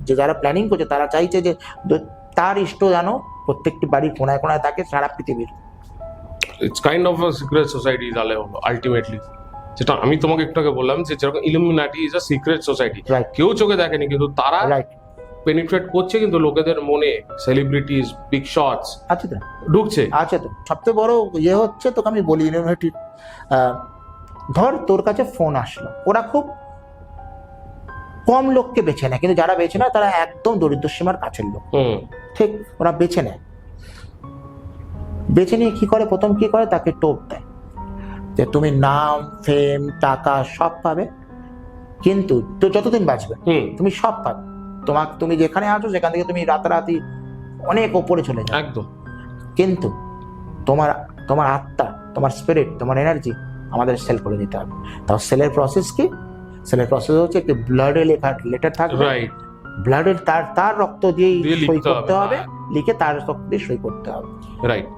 যে যারা প্ল্যানিং করছে তারা চাইছে যে তার ইষ্ট যেন প্রত্যেকটি বাড়ির কোনায় কোনায় থাকে সারা পৃথিবীর। It's kind of a secret society তাহলে হলো আলটিমেটলি, যেটা আমি তোমাকে একটু আগে বললাম যে যেরকম Illuminati is a secret society, Right. কেউ চোখে দেখেনি কিন্তু তারা রাইট পেনিট্রেট করছে কিন্তু লোকেদের মনে, সেলিব্রিটিজ, বিগ শটস আছে তো ঢুকছে। আছে তো। সবচেয়ে বড় ইয়ে হচ্ছে, তোকে আমি বলি ইউনিভার্সিটি, ধর তোর কাছে ফোন আসলো, ওরা খুব কম লোককে বেছে নেয়, কিন্তু যারা বেছে নেয় তারা একদম দরিদ্র সীমার কাছের লোক, ঠিক? ওরা বেছে নেয়, বেছে নিয়ে কি করে, প্রথম কি করে, তাকে টোপ দেয় যে তুমি নাম, ফেম, টাকা সব পাবে, কিন্তু তো যতদিন বাঁচবে তুমি সব পাবে, তুমি যেখানে আছো সেখান থেকে তুমি রাতারাতি অনেক ওপরে চলে যাও একদম। কিন্তু তোমার আত্মা, তোমার স্পিরিট, তোমার এনার্জি আমাদের সেল করে দিতে হবে। তাও সেলের প্রসেস কি? সেলের প্রসেস হচ্ছে একটি ব্লাডে লেখা লেটার থাকবে, রাইট, ব্লাডের তার রক্ত দিয়েই দিয়ে সই লিখতে করতে হবে, হবে, লিখে তার রক্ত দিয়ে সই করতে হবে। রাইট।